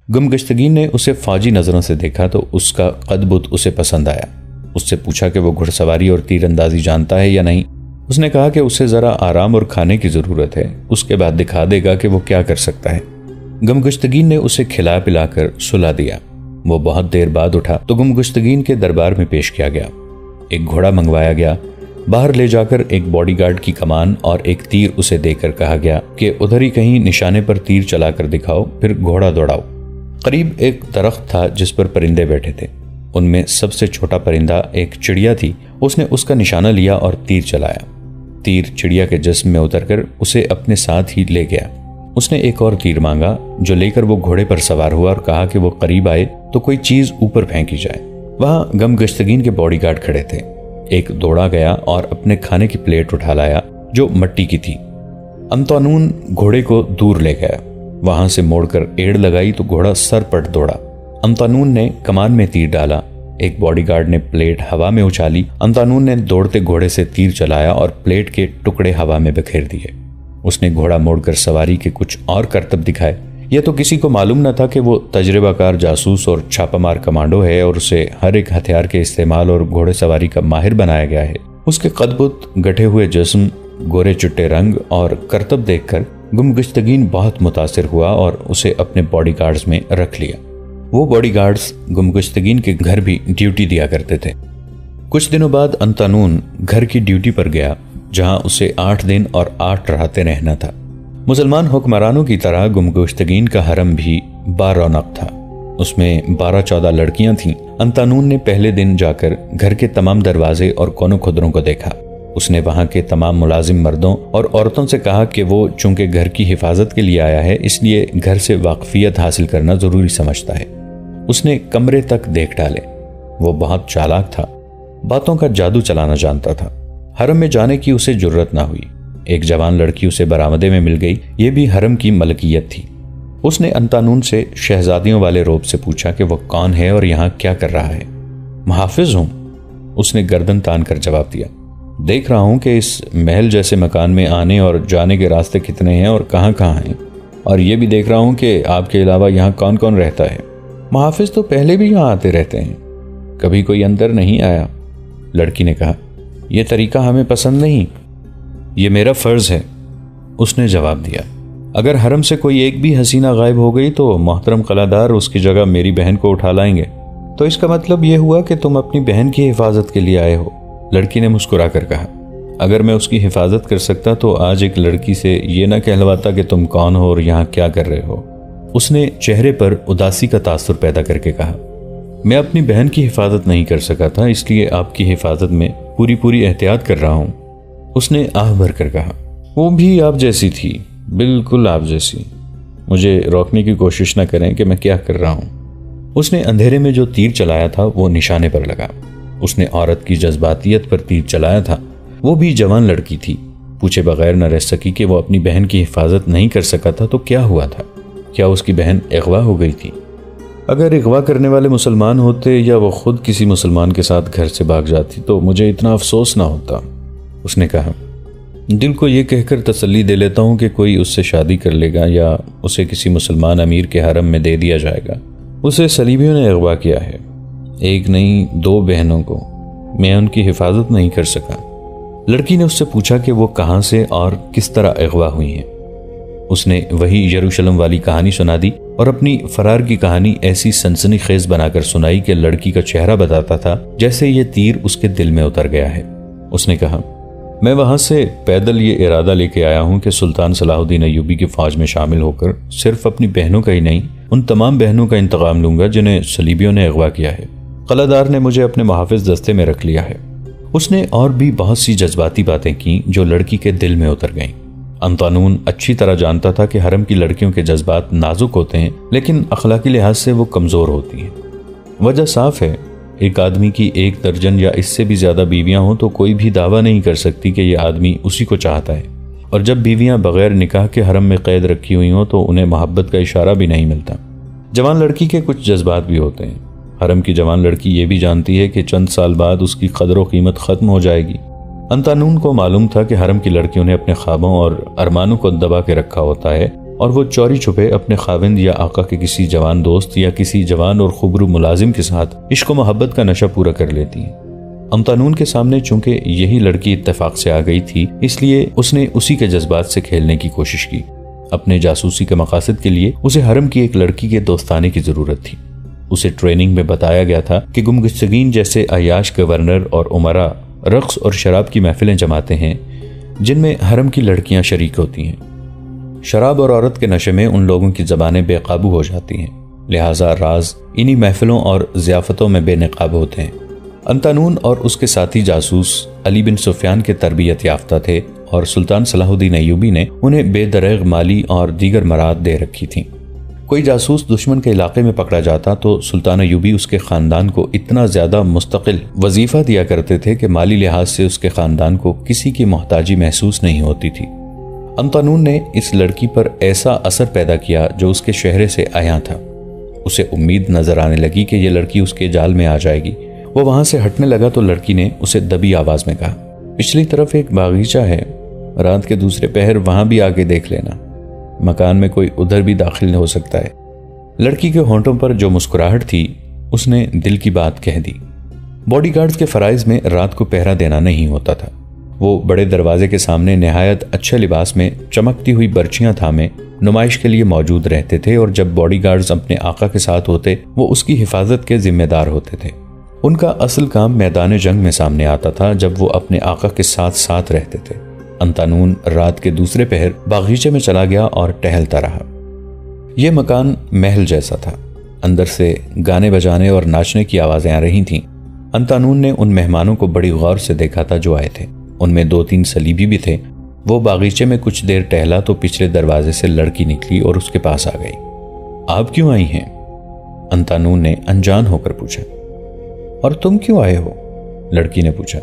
گمگشتگین نے اسے فوجی نظروں سے دیکھا تو اس کا قد بت اسے پسند آیا۔ اس سے پوچھا کہ وہ گھڑ سواری اور تیر اندازی جانتا ہے یا نہیں۔ اس نے کہا کہ اسے ذرا آرام اور کھانے کی ضرورت ہے، اس کے بعد دکھا دے گا کہ وہ کیا کر سکتا ہے۔ گمگشتگین نے اسے کھلا پلا کر سلا دیا۔ وہ بہت دیر بعد اٹھا تو گمگشتگین کے دربار میں پیش کیا گیا۔ ایک گھوڑا منگوایا گیا۔ باہر لے جا کر ایک باڈی گارڈ کی کمان اور ایک تیر اسے دے کر کہا گیا کہ ادھر ہی کہیں نشانے پر تیر چلا کر دکھاؤ، پھر گھوڑا دوڑاؤ۔ قریب ایک درخت تھا جس پر پرندے بیٹھے تھے۔ ان میں سب سے چھوٹا پرندہ ایک چڑیا تھی۔ اس نے اس کا نشانہ لیا اور تیر چلایا۔ تیر چڑیا کے جسم میں اتر کر اسے اپنے ساتھ ہی لے گیا۔ اس نے ایک اور تیر مانگا جو لے کر وہ گھوڑے پر سوار ہوا اور کہا کہ وہ قریب آئے تو کوئی چیز اوپر پھینکی جائے۔ وہاں گمگشتگین کے باڈی گارڈ کھڑے تھے۔ ایک دوڑا گیا اور اپنے کھانے کی پلیٹ اٹھا لایا جو مٹی کی تھی۔ انطانون گھوڑے کو دور لے گیا۔ وہاں سے موڑ کر ایڑ لگائی تو گھوڑا سر پٹ دوڑا۔ انطانون نے کمان میں تیر ڈالا۔ ایک باڈی گارڈ نے پلیٹ ہوا میں اچھالی۔ انطانون نے دوڑتے گھوڑے سے تیر چلایا اور پلیٹ کے ٹکڑے ہوا میں بکھیر دیے۔ اس نے گھوڑا موڑ کر سواری کے کچھ اور کرتب دکھائے۔ یہ تو کسی کو معلوم نہ تھا کہ وہ تجربہ کار جاسوس اور چھاپہ مار کمانڈو ہے اور اسے ہر ایک ہتھیار کے استعمال اور گھوڑے سواری کا ماہر بنایا گیا ہے۔ اس کے قد بت، گٹھے ہوئے جسم، گورے چٹے رنگ اور کرتب دیکھ کر گمگشتگین بہت متاثر ہوا اور اسے اپنے باڈی گارڈز میں رکھ لیا۔ وہ باڈی گارڈز گمگشتگین کے گھر بھی ڈیوٹی دیا کرتے تھے۔ کچھ دنوں بعد انطانون گھر کی ڈیوٹی پر گیا جہاں اسے 8 دن اور 8 راتیں رہنا تھا۔ مسلمان حکمرانوں کی طرح گمگشتگین کا حرم بھی بارونق تھا۔ اس میں 12-14 لڑکیاں تھیں۔ انطانون نے پہلے دن جا کر گھر کے تمام دروازے اور کونوں کھدروں کو دیکھا۔ اس نے وہاں کے تمام ملازم مردوں اور عورتوں سے کہا کہ وہ چونکہ گھر کی حفاظت کے لیے آیا ہے اس لیے گھر سے واقفیت حاصل کرنا ضروری سمجھتا ہے۔ اس نے کمرے تک دیکھ ڈالے۔ وہ بہت چالاک تھا، باتوں کا جادو چلانا جانتا تھا۔ حرم میں جانے کی اسے جرت نہ ہوئی۔ ایک جوان لڑکی اسے برآمدے میں مل گئی، یہ بھی حرم کی ملکیت تھی۔ اس نے انطانون سے شہزادیوں والے روب سے پوچھا کہ وہ کون ہے اور یہاں کیا کر رہا ہے۔ محافظ ہوں، اس نے گردن تان کر جواب دیا۔ دیکھ رہا ہوں کہ اس محل جیسے مکان میں آنے اور جانے کے راستے کتنے ہیں اور کہاں کہاں ہیں، اور یہ بھی دیکھ رہا ہوں کہ آپ کے علاوہ یہاں کون کون رہتا ہے۔ محافظ تو پہلے بھی یہاں آتے رہتے ہیں، کبھی کوئی اندر نہیں آیا۔ لڑکی نے کہا، یہ طریقہ ہمیں پسند نہیں، یہ میرا فرض ہے۔ اس نے جواب دیا، اگر حرم سے کوئی ایک بھی حسینہ غائب ہو گئی تو محترم قلعہ دار اس کی جگہ میری بہن کو اٹھا لائیں گے۔ تو اس کا مطلب یہ ہوا کہ تم اپنی بہن کی حفاظت کے لیے آئے ہو؟ لڑکی نے مسکرا کر کہا، اگر میں اس کی حفاظت کر سکتا تو آج ایک لڑکی سے یہ نہ کہلواتا کہ تم کون ہو اور یہاں کیا کر رہے ہو۔ اس نے چہرے پر اداسی کا تاثر پیدا کر کے کہا، میں اپنی بہن کی حفاظت نہیں کر سکا تھا، اس لیے آپ کی حفاظت میں پوری احتیاط کر رہا ہوں۔ اس نے آہ بھر کر کہا، وہ بھی آپ جیسی تھی، بالکل آپ جیسی۔ مجھے روکنے کی کوشش نہ کریں کہ میں کیا کر رہا ہوں۔ اس نے اندھیرے میں جو تیر چلایا تھا وہ نشانے پر لگا۔ اس نے عورت کی جذباتیت پر تیر چلایا تھا۔ وہ بھی جوان لڑکی تھی، پوچھے بغیر نہ رہ سکی کہ وہ اپنی بہن کی حفاظت نہیں کر سکا تھا تو کیا ہوا تھا؟ کیا اس کی بہن اغوا ہو گئی تھی؟ اگر اغوا کرنے والے مسلمان ہوتے یا وہ خود کسی مسلمان کے ساتھ گھر سے بھاگ جاتی تو مجھے اتنا افسوس نہ ہوتا۔ اس نے کہا، دل کو یہ کہہ کر تسلی دے لیتا ہوں کہ کوئی اس سے شادی کر لے گا یا اسے کسی مسلمان امیر کے حرم میں دے دیا جائے گا۔ اسے صلیبیوں نے اغوا کیا ہے، ایک نہیں 2 بہنوں کو، میں ان کی حفاظت نہیں کر سکا۔ لڑکی نے اس سے پوچھا کہ وہ کہاں سے اور کس طرح اغوا ہوئی ہیں۔ اس نے وہی یروشلم والی کہانی سنا دی اور اپنی فرار کی کہانی ایسی سنسنی خیز بنا کر سنائی کہ لڑکی کا چہرہ بتاتا تھا جیسے یہ تیر اس کے دل میں اتر گیا ہے۔ اس نے کہا، میں وہاں سے پیدل یہ ارادہ لے کے آیا ہوں کہ سلطان صلاح الدین ایوبی کی فوج میں شامل ہو کر صرف اپنی بہنوں کا ہی نہیں، ان تمام بہنوں کا انتقام لوں گا جنہیں صلیبیوں نے اغوا کیا ہے۔ قلعہ دار نے مجھے اپنے محافظ دستے میں رکھ لیا ہے۔ اس نے اور بھی بہت سی جذباتی باتیں کی جو لڑکی کے دل میں اتر گئیں۔ انطانون اچھی طرح جانتا تھا کہ حرم کی لڑکیوں کے جذبات نازک ہوتے ہیں لیکن اخلاقی لحاظ سے وہ کمزور ہوتی ہیں۔ وجہ صاف ہے، ایک آدمی کی 1 درجن یا اس سے بھی زیادہ بیویاں ہوں تو کوئی بھی دعویٰ نہیں کر سکتی کہ یہ آدمی اسی کو چاہتا ہے، اور جب بیویاں بغیر نکاح کے حرم میں قید رکھی ہوئی ہوں تو انہیں محبت کا اشارہ بھی نہیں ملتا۔ جوان لڑکی کے کچھ جذبات بھی ہوتے ہیں۔ حرم کی جوان لڑکی یہ بھی جانتی ہے کہ چند سال بعد اس کی قدر و قیمت ختم ہو جائے گی۔ انطانون کو معلوم تھا کہ حرم کی لڑکیوں نے اپنے خوابوں اور ارمانوں کو دبا کے رکھا ہوتا ہے اور وہ چوری چھپے اپنے خاوند یا آقا کے کسی جوان دوست یا کسی جوان اور خوبرو ملازم کے ساتھ عشق و محبت کا نشہ پورا کر لیتی ہیں۔ امتانون کے سامنے چونکہ یہی لڑکی اتفاق سے آ گئی تھی، اس لیے اس نے اسی کے جذبات سے کھیلنے کی کوشش کی۔ اپنے جاسوسی کے مقاصد کے لیے اسے حرم کی ایک لڑکی کے دوستانے کی ضرورت تھی۔ اسے ٹریننگ میں بتایا گیا تھا کہ گمگشتگین جیسے عیاش گورنر اور امراء رقص اور شراب کی محفلیں جماتے ہیں جن میں حرم کی لڑکیاں شریک ہوتی ہیں۔ شراب اور عورت کے نشے میں ان لوگوں کی زبانیں بے قابو ہو جاتی ہیں، لہٰذا راز انہی محفلوں اور ضیافتوں میں بے نقاب ہوتے ہیں۔ امتانون اور اس کے ساتھی جاسوس علی بن سفیان کے تربیت یافتہ تھے اور سلطان صلاح الدین ایوبی نے انہیں بے دریغ مالی اور دیگر مراد دے رکھی تھیں۔ کوئی جاسوس دشمن کے علاقے میں پکڑا جاتا تو سلطان ایوبی اس کے خاندان کو اتنا زیادہ مستقل وظیفہ دیا کرتے تھے کہ مالی لحاظ سے اس کے خاندان کو کسی کی محتاجی محسوس نہیں ہوتی تھی۔ امتانون نے اس لڑکی پر ایسا اثر پیدا کیا جو اس کے چہرے سے عیاں تھا۔ اسے امید نظر آنے لگی کہ یہ لڑکی اس کے جال میں آ جائے گی۔ وہ وہاں سے ہٹنے لگا تو لڑکی نے اسے دبی آواز میں کہا، پچھلی طرف ایک باغیچہ ہے، رات کے دوسرے پہر وہاں بھی آگے دیکھ لینا، مکان میں کوئی ادھر بھی داخل ہو سکتا ہے۔ لڑکی کے ہونٹوں پر جو مسکراہٹ تھی اس نے دل کی بات کہہ دی۔ باڈی گارڈز کے فرائض میں رات کو پہرا دینا نہیں ہوتا تھا۔ وہ بڑے دروازے کے سامنے نہایت اچھے لباس میں چمکتی ہوئی برچیاں تھامے نمائش کے لیے موجود رہتے تھے، اور جب باڈی گارڈز اپنے آقا کے ساتھ ہوتے وہ اس کی حفاظت کے ذمہ دار ہوتے تھے۔ ان کا اصل کام میدان جنگ میں سامنے آتا تھا جب وہ اپنے آقا کے ساتھ ساتھ رہتے تھے۔ امتانون رات کے دوسرے پہر باغیچے میں چلا گیا اور ٹہلتا رہا۔ یہ مکان محل جیسا تھا۔ اندر سے گانے بجانے اور ناچنے کی آوازیں آ رہی تھیں۔ امتانون نے ان مہمانوں کو بڑی غور سے دیکھا تھا جو آئے تھے۔ ان میں 2-3 صلیبی بھی تھے۔ وہ باغیچے میں کچھ دیر ٹہلا تو پچھلے دروازے سے لڑکی نکلی اور اس کے پاس آ گئی۔ آپ کیوں آئی ہیں؟ امتانون نے انجان ہو کر پوچھا۔ اور تم کیوں آئے ہو؟ لڑکی نے پوچھا۔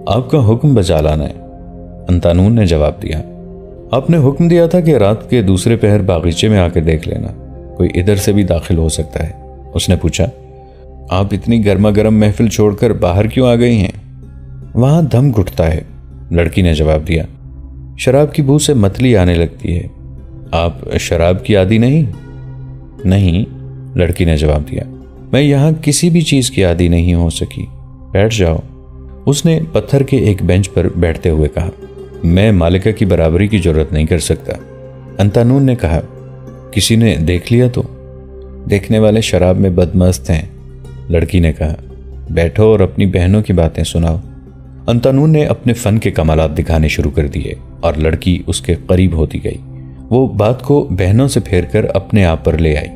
آپ کا حکم بجا لانا ہے، امتانون نے جواب دیا۔ آپ نے حکم دیا تھا کہ رات کے دوسرے پہر باغیچے میں آ کے دیکھ لینا، کوئی ادھر سے بھی داخل ہو سکتا ہے۔ اس نے پوچھا، آپ اتنی گرما گرم محفل چھوڑ کر باہر کیوں آ گئی ہیں؟ وہاں دم گھٹتا ہے، لڑکی نے جواب دیا۔ شراب کی بو سے متلی آنے لگتی ہے۔ آپ شراب کی عادی نہیں؟ نہیں، لڑکی نے جواب دیا، میں یہاں کسی بھی چیز کی عادی نہیں ہو سکی۔ بیٹھ جاؤ، اس نے پتھر کے ایک بینچ پر بیٹھتے ہوئے کہا۔ میں مالکہ کی برابری کی جرات نہیں کر سکتا، امتانون نے کہا۔ کسی نے دیکھ لیا تو؟ دیکھنے والے شراب میں بدمست ہیں، لڑکی نے کہا۔ بیٹھو اور اپنی بہنوں کی باتیں سناؤ۔ امتانون نے اپنے فن کے کمالات دکھانے شروع کر دیے اور لڑکی اس کے قریب ہوتی گئی۔ وہ بات کو بہنوں سے پھیر کر اپنے آپ پر لے آئی۔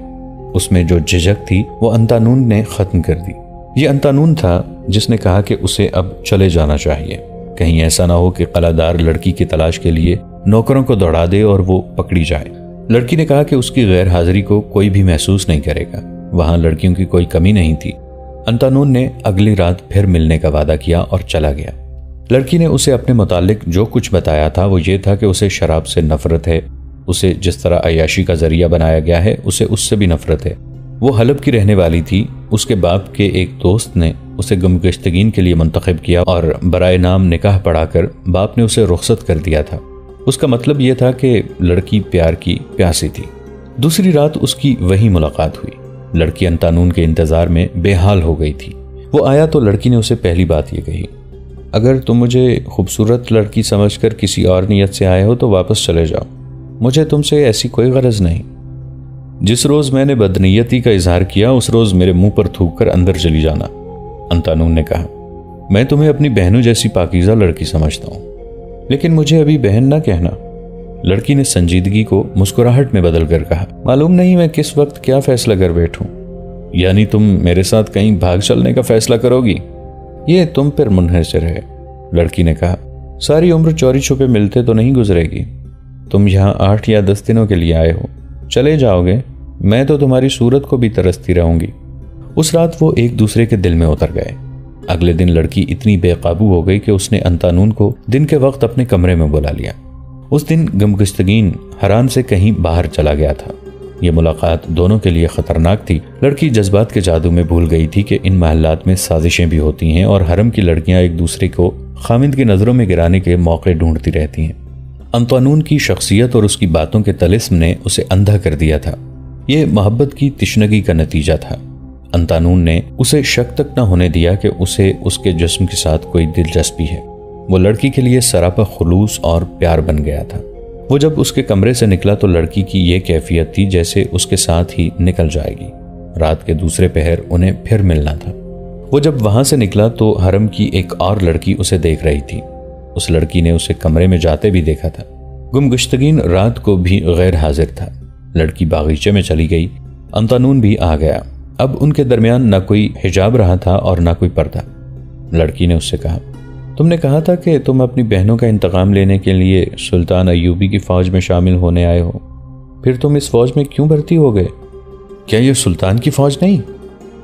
اس میں جو جھجک تھی وہ امتانون نے ختم کر دی۔ یہ امتانون تھا جس نے کہا کہ اسے اب چلے جانا چاہیے، کہیں ایسا نہ ہو کہ قلعہ دار لڑکی کی تلاش کے لیے نوکروں کو دوڑا دے اور وہ پکڑی جائے۔ لڑکی نے کہا کہ اس کی غیر حاضری کو کوئی بھی محسوس نہیں کرے گا، وہاں لڑکیوں کی کوئی کمی نہیں تھی۔ امتانون نے اگلی رات پھر ملنے کا وعدہ کیا اور چلا گیا۔ لڑکی نے اسے اپنے متعلق جو کچھ بتایا تھا وہ یہ تھا کہ اسے شراب سے نفرت ہے، اسے جس طرح عیاشی کا ذریعہ بنایا گیا ہے اسے اس سے بھی نفرت ہے۔ وہ حلب کی رہنے والی تھی۔ اس کے باپ کے ایک دوست نے اسے گمگشتگین کے لیے منتخب کیا اور برائے نام نکاح پڑھا کر باپ نے اسے رخصت کر دیا تھا۔ اس کا مطلب یہ تھا کہ لڑکی پیار کی پیاسی تھی۔ دوسری رات اس کی وہی ملاقات ہوئی۔ لڑکی امتانون کے انتظار میں بے حال ہو گئی تھی۔ وہ آیا تو لڑکی نے اسے پہلی بات یہ کہی، اگر تم مجھے خوبصورت لڑکی سمجھ کر کسی اور نیت سے آئے ہو تو واپس چلے جاؤ، مجھے تم سے ایسی کوئی غرض نہیں۔ جس روز میں نے بدنیتی کا اظہار کیا اس روز میرے منہ پر تھوک کر اندر چلی جانا، امتانون نے کہا۔ میں تمہیں اپنی بہنوں جیسی پاکیزہ لڑکی سمجھتا ہوں، لیکن مجھے ابھی بہن نہ کہنا، لڑکی نے سنجیدگی کو مسکراہٹ میں بدل کر کہا۔ معلوم نہیں میں کس وقت کیا فیصلہ کر بیٹھوں۔ یعنی تم میرے ساتھ کہیں بھاگ چلنے کا فیصلہ کرو گی؟ یہ تم پر منحصر ہے، لڑکی نے کہا۔ ساری عمر چوری چھپے ملتے تو نہیں گزرے گی۔ تم یہاں 8 یا 10 دنوں کے لیے آئے ہو، چلے جاؤ گے، میں تو تمہاری صورت کو بھی ترستی رہوں گی۔ اس رات وہ ایک دوسرے کے دل میں اتر گئے۔ اگلے دن لڑکی اتنی بے قابو ہو گئی کہ اس نے امتانون کو دن کے وقت اپنے کمرے میں بلا لیا۔ اس دن گمگشتگین حران سے کہیں باہر چلا گیا تھا۔ یہ ملاقات دونوں کے لیے خطرناک تھی۔ لڑکی جذبات کے جادو میں بھول گئی تھی کہ ان محلات میں سازشیں بھی ہوتی ہیں اور حرم کی لڑکیاں ایک دوسرے کو خامند کی نظروں میں گرانے کے موقع ڈھونڈتی رہتی ہیں۔ انطوانون کی شخصیت اور اس کی باتوں کے طلسم نے اسے اندھا کر دیا تھا۔ یہ محبت کی تشنگی کا نتیجہ تھا۔ انطوانون نے اسے شک تک نہ ہونے دیا کہ اسے اس کے جسم کے ساتھ کوئی دلچسپی ہے۔ وہ لڑکی کے لیے سراپا خلوص اور پیار بن گیا تھا۔ وہ جب اس کے کمرے سے نکلا تو لڑکی کی یہ کیفیت تھی جیسے اس کے ساتھ ہی نکل جائے گی۔ رات کے دوسرے پہر انہیں پھر ملنا تھا۔ وہ جب وہاں سے نکلا تو حرم کی ایک اور لڑکی اسے دیکھ رہی تھی۔ اس لڑکی نے اسے کمرے میں جاتے بھی دیکھا تھا۔ گمگشتگین رات کو بھی غیر حاضر تھا۔ لڑکی باغیچے میں چلی گئی، انطوانون بھی آ گیا۔ اب ان کے درمیان نہ کوئی حجاب رہا تھا اور نہ کوئی پردہ۔ لڑکی نے اس سے کہا، تم نے کہا تھا کہ تم اپنی بہنوں کا انتقام لینے کے لیے سلطان ایوبی کی فوج میں شامل ہونے آئے ہو، پھر تم اس فوج میں کیوں بھرتی ہو گئے؟ کیا یہ سلطان کی فوج نہیں؟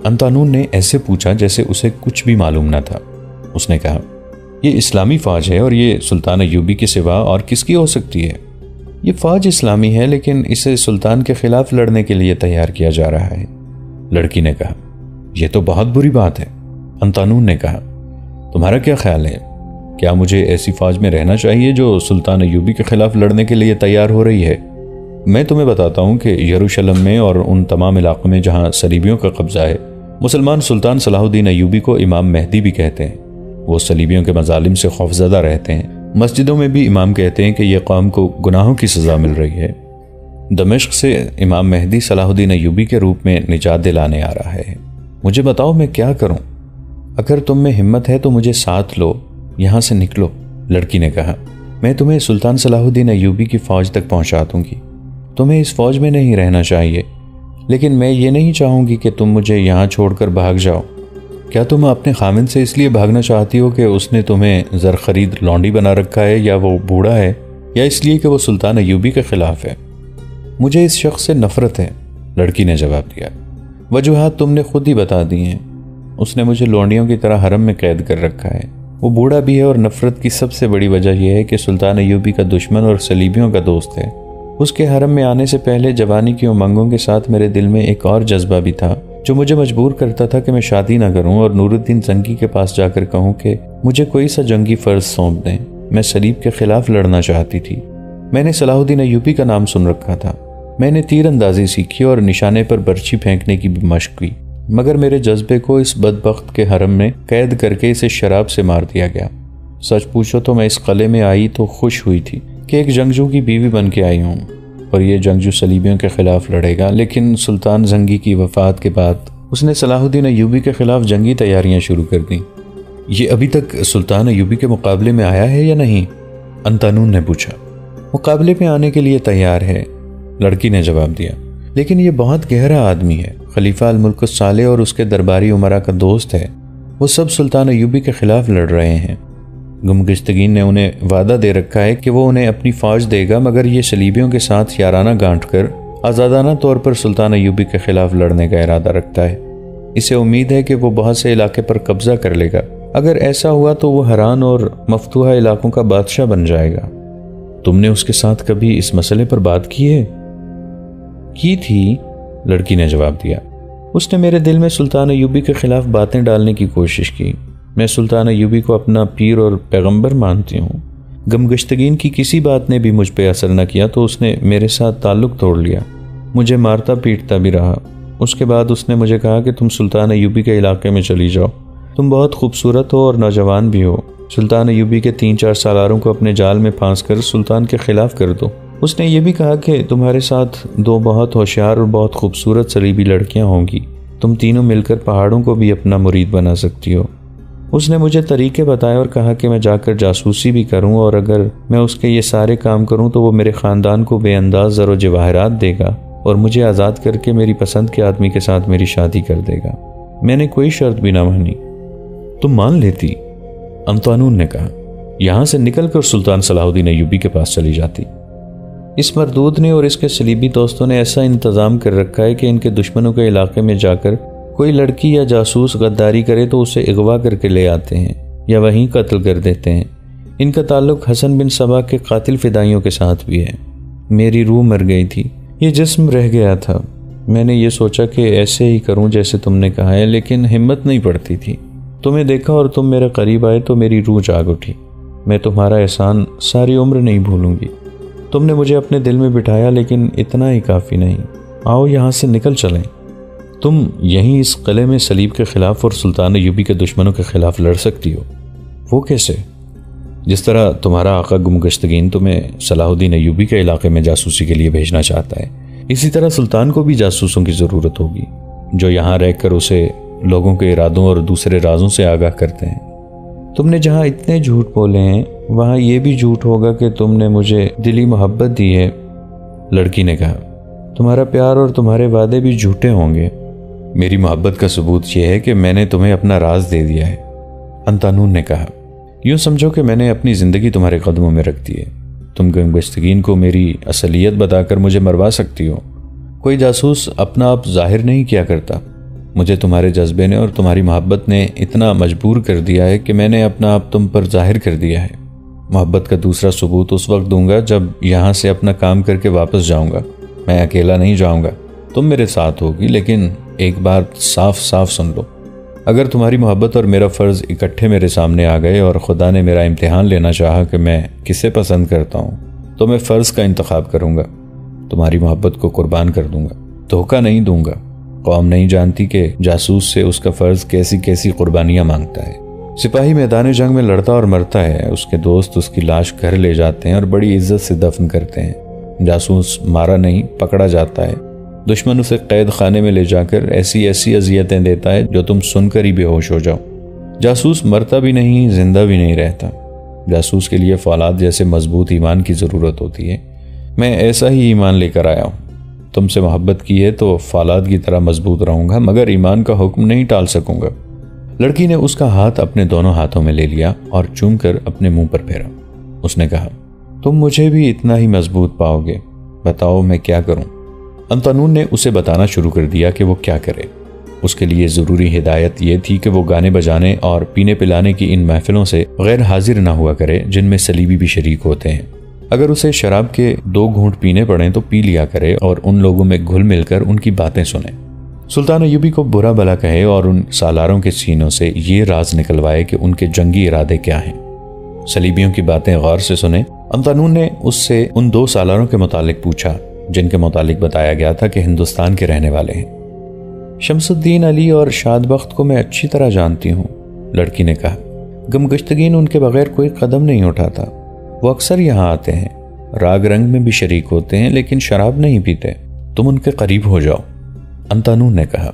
انطوانون نے ایسے پوچھا جیسے اسے کچھ بھی معلوم نہ تھا۔ اس نے کہا، یہ اسلامی فوج ہے اور یہ سلطان ایوبی کے سوا اور کس کی ہو سکتی ہے؟ یہ فوج اسلامی ہے لیکن اسے سلطان کے خلاف لڑنے کے لیے تیار کیا جا رہا ہے۔ لڑکی نے کہا، یہ تو بہت بری بات ہے۔ انطوانون نے کہا، تمہارا کیا خیال ہے؟ کیا مجھے ایسی فوج میں رہنا چاہیے جو سلطان ایوبی کے خلاف لڑنے کے لیے تیار ہو رہی ہے؟ میں تمہیں بتاتا ہوں کہ یروشلم میں اور ان تمام علاقوں میں جہاں صلیبیوں کا قبضہ ہے، مسلمان سلطان صلاح الدین ایوبی کو امام مہدی بھی کہتے ہیں۔ وہ صلیبیوں کے مظالم سے خوفزدہ رہتے ہیں۔ مسجدوں میں بھی امام کہتے ہیں کہ یہ قوم کو گناہوں کی سزا مل رہی ہے۔ دمشق سے امام مہدی صلاح الدین ایوبی کے روپ میں نجات دلانے آ رہا ہے۔ مجھے بتاؤ میں کیا کروں؟ اگر تم میں ہمت ہے تو مجھے ساتھ لو، یہاں سے نکلو۔ لڑکی نے کہا، میں تمہیں سلطان صلاح الدین ایوبی کی فوج تک پہنچا دوں گی۔ تمہیں اس فوج میں نہیں رہنا چاہیے، لیکن میں یہ نہیں چاہوں گی کہ تم مجھے یہاں چھوڑ کر بھاگ جاؤ۔ کیا تم اپنے خاوند سے اس لیے بھاگنا چاہتی ہو کہ اس نے تمہیں زر خرید لونڈی بنا رکھا ہے، یا وہ بوڑھا ہے، یا اس لیے کہ وہ سلطان ایوبی کے خلاف ہے؟ مجھے اس شخص سے نفرت ہے، لڑکی نے جواب دیا۔ وجوہات تم نے خود ہی بتا دی ہیں۔ اس نے مجھے لونڈیوں کی طرح حرم میں قید کر رکھا ہے۔ وہ بوڑھا بھی ہے، اور نفرت کی سب سے بڑی وجہ یہ ہے کہ سلطان ایوبی کا دشمن اور صلیبیوں کا دوست ہے۔ اس کے حرم میں آنے سے پہلے جوانی کی امنگوں کے ساتھ میرے دل میں ایک اور جذبہ بھی تھا جو مجھے مجبور کرتا تھا کہ میں شادی نہ کروں اور نور الدین زنگی کے پاس جا کر کہوں کہ مجھے کوئی سا جنگی فرض سونپ دیں۔ میں صلیب کے خلاف لڑنا چاہتی تھی۔ میں نے صلاح الدین ایوبی کا نام سن رکھا تھا۔ میں نے تیر اندازی سیکھی اور نشانے پر برچھی پھینکنے کی بھی مشق کی، مگر میرے جذبے کو اس بدبخت کے حرم میں قید کر کے اسے شراب سے مار دیا گیا۔ سچ پوچھو تو میں اس قلعے میں آئی تو خوش ہوئی تھی کہ ایک جنگجو کی بیوی بن کے آئی ہوں، اور یہ جنگجو صلیبیوں کے خلاف لڑے گا۔ لیکن سلطان زنگی کی وفات کے بعد اس نے صلاح الدین ایوبی کے خلاف جنگی تیاریاں شروع کر دیں۔ یہ ابھی تک سلطان ایوبی کے مقابلے میں آیا ہے یا نہیں؟ انطوانون نے پوچھا۔ مقابلے میں آنے کے لیے تیار ہے، لڑکی نے جواب دیا، لیکن یہ بہت گہرا آدمی ہے۔ خلیفہ الملک الصالح اور اس کے درباری امراء کا دوست ہے۔ وہ سب سلطان ایوبی کے خلاف لڑ رہے ہیں۔ گمگشتگین نے انہیں وعدہ دے رکھا ہے کہ وہ انہیں اپنی فوج دے گا، مگر یہ صلیبیوں کے ساتھ یارانہ گانٹھ کر آزادانہ طور پر سلطان ایوبی کے خلاف لڑنے کا ارادہ رکھتا ہے۔ اسے امید ہے کہ وہ بہت سے علاقے پر قبضہ کر لے گا۔ اگر ایسا ہوا تو وہ حران اور مفتوحہ علاقوں کا بادشاہ بن جائے گا۔ تم نے اس کے ساتھ کبھی اس مسئلے پر بات کی ہے؟ کی تھی، لڑکی نے جواب دیا۔ اس نے میرے دل میں سلطان ایوبی کے خلاف باتیں ڈالنے کی کوشش کی۔ میں سلطان ایوبی کو اپنا پیر اور پیغمبر مانتی ہوں۔ گمگشتگین کی کسی بات نے بھی مجھ پہ اثر نہ کیا تو اس نے میرے ساتھ تعلق توڑ لیا، مجھے مارتا پیٹتا بھی رہا۔ اس کے بعد اس نے مجھے کہا کہ تم سلطان ایوبی کے علاقے میں چلی جاؤ، تم بہت خوبصورت ہو اور نوجوان بھی ہو۔ سلطان ایوبی کے 3-4 سالاروں کو اپنے جال میں پھانس کر سلطان کے خلاف کر دو۔ اس نے یہ بھی کہا کہ تمہارے ساتھ 2 بہت ہوشیار اور بہت خوبصورت صلیبی لڑکیاں ہوں گی، تم تینوں مل کر پہاڑوں کو بھی اپنا مرید بنا سکتی ہو۔ اس نے مجھے طریقے بتائے اور کہا کہ میں جا کر جاسوسی بھی کروں، اور اگر میں اس کے یہ سارے کام کروں تو وہ میرے خاندان کو بے انداز زر و جواہرات دے گا اور مجھے آزاد کر کے میری پسند کے آدمی کے ساتھ میری شادی کر دے گا۔ میں نے کوئی شرط بھی نہ مانی۔ تم مان لیتی؟ انطوانون نے کہا۔ یہاں سے نکل کر سلطان صلاح الدین ایوبی کے پاس چلی جاتی۔ اس مردود نے اور اس کے صلیبی دوستوں نے ایسا انتظام کر رکھا ہے کہ ان کے دشمنوں کے علاقے میں جا کر کوئی لڑکی یا جاسوس غداری کرے تو اسے اغوا کر کے لے آتے ہیں یا وہیں قتل کر دیتے ہیں۔ ان کا تعلق حسن بن صبا کے قاتل فدائیوں کے ساتھ بھی ہے۔ میری روح مر گئی تھی، یہ جسم رہ گیا تھا۔ میں نے یہ سوچا کہ ایسے ہی کروں جیسے تم نے کہا ہے، لیکن ہمت نہیں پڑتی تھی۔ تمہیں دیکھا اور تم میرے قریب آئے تو میری روح جاگ اٹھی۔ میں تمہارا احسان ساری عمر نہیں بھولوں گی۔ تم نے مجھے اپنے دل میں بٹھایا، لیکن اتنا ہی کافی نہیں۔ آؤ یہاں سے نکل چلیں۔ تم یہیں اس قلعے میں صلیب کے خلاف اور سلطان ایوبی کے دشمنوں کے خلاف لڑ سکتی ہو۔ وہ کیسے؟ جس طرح تمہارا آقا گمگشتگین تمہیں صلاح الدین ایوبی کے علاقے میں جاسوسی کے لیے بھیجنا چاہتا ہے، اسی طرح سلطان کو بھی جاسوسوں کی ضرورت ہوگی جو یہاں رہ کر اسے لوگوں کے ارادوں اور دوسرے رازوں سے آگاہ کرتے ہیں۔ تم نے جہاں اتنے جھوٹ بولے ہیں وہاں یہ بھی جھوٹ ہوگا کہ تم نے مجھے دلی محبت دی ہے۔ لڑکی نے کہا، تمہارا پیار اور تمہارے وعدے بھی جھوٹے ہوں گے۔ میری محبت کا ثبوت یہ ہے کہ میں نے تمہیں اپنا راز دے دیا ہے، انتانون نے کہا۔ یوں سمجھو کہ میں نے اپنی زندگی تمہارے قدموں میں رکھ دی ہے۔ تم گنگشتگین کو میری اصلیت بتا کر مجھے مروا سکتی ہو۔ کوئی جاسوس اپنا آپ ظاہر نہیں کیا کرتا۔ مجھے تمہارے جذبے نے اور تمہاری محبت نے اتنا مجبور کر دیا ہے کہ میں نے اپنا آپ تم پر ظاہر کر دیا ہے۔ محبت کا دوسرا ثبوت اس وقت دوں گا جب یہاں سے اپنا کام کر کے واپس جاؤں گا۔ میں اکیلا نہیں جاؤں گا، تم میرے ساتھ ہوگی، لیکن ایک بات صاف صاف سن لو، اگر تمہاری محبت اور میرا فرض اکٹھے میرے سامنے آ گئے اور خدا نے میرا امتحان لینا چاہا کہ میں کسے پسند کرتا ہوں، تو میں فرض کا انتخاب کروں گا، تمہاری محبت کو قربان کر دوں گا، دھوکہ نہیں دوں گا۔ قوم نہیں جانتی کہ جاسوس سے اس کا فرض کیسی کیسی قربانیاں مانگتا ہے۔ سپاہی میدان جنگ میں لڑتا اور مرتا ہے، اس کے دوست اس کی لاش گھر لے جاتے ہیں اور بڑی عزت سے دفن کرتے ہیں۔ جاسوس مارا نہیں پکڑا جاتا ہے، دشمن اسے قید خانے میں لے جا کر ایسی اذیتیں دیتا ہے جو تم سن کر ہی بے ہوش ہو جاؤ۔ جاسوس مرتا بھی نہیں، زندہ بھی نہیں رہتا۔ جاسوس کے لیے فولاد جیسے مضبوط ایمان کی ضرورت ہوتی ہے۔ میں ایسا ہی ایمان لے کر آیا ہوں۔ تم سے محبت کی ہے تو فولاد کی طرح مضبوط رہوں گا، مگر ایمان کا حکم نہیں ٹال سکوں گا۔ لڑکی نے اس کا ہاتھ اپنے دونوں ہاتھوں میں لے لیا اور چوم کر اپنے منہ پر پھیرا۔ اس نے کہا، تم مجھے بھی اتنا ہی مضبوط پاؤ گے، بتاؤ میں کیا کروں؟ انتانون نے اسے بتانا شروع کر دیا کہ وہ کیا کرے۔ اس کے لیے ضروری ہدایت یہ تھی کہ وہ گانے بجانے اور پینے پلانے کی ان محفلوں سے غیر حاضر نہ ہوا کرے جن میں صلیبی بھی شریک ہوتے ہیں۔ اگر اسے شراب کے 2 گھونٹ پینے پڑیں تو پی لیا کرے اور ان لوگوں میں گھل مل کر ان کی باتیں سنے۔ سلطان ایوبی کو برا بھلا کہے اور ان سالاروں کے سینوں سے یہ راز نکلوائے کہ ان کے جنگی ارادے کیا ہیں۔ صلیبیوں کی باتیں غور سے سنے۔ انتانون نے اس سے ان 2 سالاروں کے متعلق پوچھا جن کے متعلق بتایا گیا تھا کہ ہندوستان کے رہنے والے ہیں۔ شمس الدین علی اور شاد بخت کو میں اچھی طرح جانتی ہوں، لڑکی نے کہا۔ گمگشتگین ان کے بغیر کوئی قدم نہیں اٹھاتا۔ وہ اکثر یہاں آتے ہیں، راگ رنگ میں بھی شریک ہوتے ہیں، لیکن شراب نہیں پیتے۔ تم ان کے قریب ہو جاؤ، انتانون نے کہا۔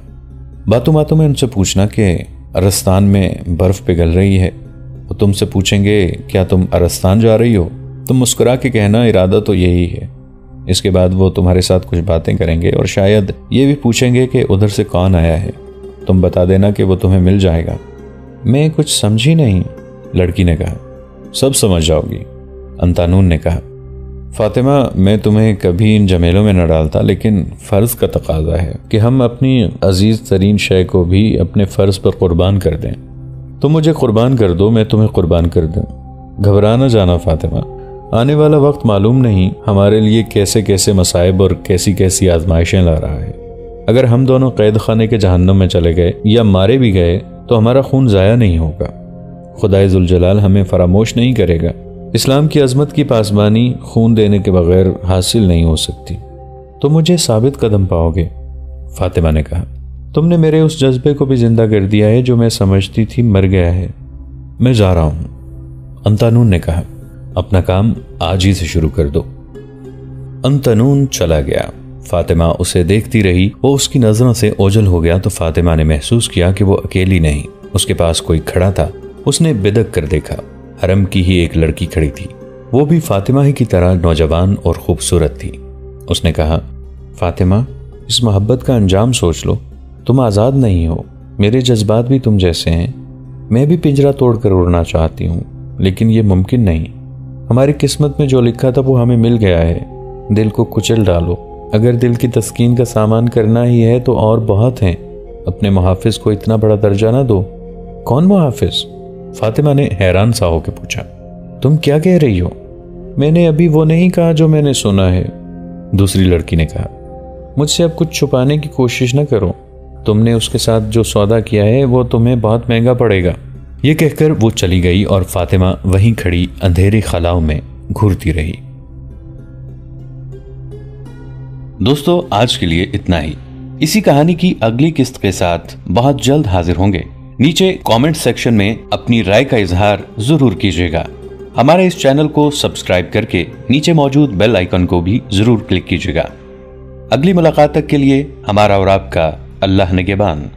باتوں باتوں میں ان سے پوچھنا کہ ارستان میں برف پگھل رہی ہے۔ وہ تم سے پوچھیں گے کیا تم ارستان جا رہی ہو؟ تم مسکرا کے کہنا ارادہ تو یہی ہے۔ اس کے بعد وہ تمہارے ساتھ کچھ باتیں کریں گے اور شاید یہ بھی پوچھیں گے کہ ادھر سے کون آیا ہے۔ تم بتا دینا کہ وہ تمہیں مل جائے گا۔ میں کچھ سمجھی نہیں، لڑکی نے کہا۔ سب سمجھ جاؤ گی، انتانون نے کہا۔ فاطمہ، میں تمہیں کبھی ان جمیلوں میں نہ ڈالتا، لیکن فرض کا تقاضا ہے کہ ہم اپنی عزیز ترین شے کو بھی اپنے فرض پر قربان کر دیں۔ تم مجھے قربان کر دو، میں تمہیں قربان کر دوں۔ گھبرا نہ جانا فاطمہ، آنے والا وقت معلوم نہیں ہمارے لیے کیسے کیسے مصائب اور کیسی کیسی آزمائشیں لا رہا ہے۔ اگر ہم دونوں قید خانے کے جہنم میں چلے گئے یا مارے بھی گئے تو ہمارا خون ضائع نہیں ہوگا۔ خدائے ذوالجلال ہمیں فراموش نہیں کرے گا۔ اسلام کی عظمت کی پاسبانی خون دینے کے بغیر حاصل نہیں ہو سکتی۔ تم مجھے ثابت قدم پاؤ گے، فاطمہ نے کہا۔ تم نے میرے اس جذبے کو بھی زندہ کر دیا ہے جو میں سمجھتی تھی مر گیا ہے۔ میں جا رہا ہوں، انتانون نے کہا۔ اپنا کام آج ہی سے شروع کر دو۔ انتانون چلا گیا۔ فاطمہ اسے دیکھتی رہی۔ وہ اس کی نظروں سے اوجھل ہو گیا تو فاطمہ نے محسوس کیا کہ وہ اکیلی نہیں، اس کے پاس کوئی کھڑا تھا۔ اس نے بدک کر دیکھا، حرم کی ہی ایک لڑکی کھڑی تھی، وہ بھی فاطمہ ہی کی طرح نوجوان اور خوبصورت تھی۔ اس نے کہا، فاطمہ، اس محبت کا انجام سوچ لو۔ تم آزاد نہیں ہو، میرے جذبات بھی تم جیسے ہیں۔ میں بھی پنجرہ توڑ کر اڑنا چاہتی ہوں، لیکن یہ ممکن نہیں۔ ہماری قسمت میں جو لکھا تھا وہ ہمیں مل گیا ہے۔ دل کو کچل ڈالو۔ اگر دل کی تسکین کا سامان کرنا ہی ہے تو اور بہت ہیں۔ اپنے محافظ کو اتنا بڑا درجہ نہ دو۔ کون محافظ؟ فاطمہ نے حیران سا ہو کے پوچھا۔ تم کیا کہہ رہی ہو؟ میں نے ابھی وہ نہیں کہا جو میں نے سنا ہے، دوسری لڑکی نے کہا۔ مجھ سے اب کچھ چھپانے کی کوشش نہ کرو۔ تم نے اس کے ساتھ جو سودا کیا ہے وہ تمہیں بہت مہنگا پڑے گا۔ یہ کہہ کر وہ چلی گئی اور فاطمہ وہیں کھڑی اندھیرے خلاؤں میں گھورتی رہی۔ دوستو، آج کے لیے اتنا ہی۔ اسی کہانی کی اگلی قسط کے ساتھ بہت جلد حاضر ہوں گے۔ نیچے کامنٹ سیکشن میں اپنی رائے کا اظہار ضرور کیجیے گا۔ ہمارے اس چینل کو سبسکرائب کر کے نیچے موجود بیل آئیکن کو بھی ضرور کلک کیجیے گا۔ اگلی ملاقات تک کے لیے ہمارا اور آپ کا اللہ نگہبان۔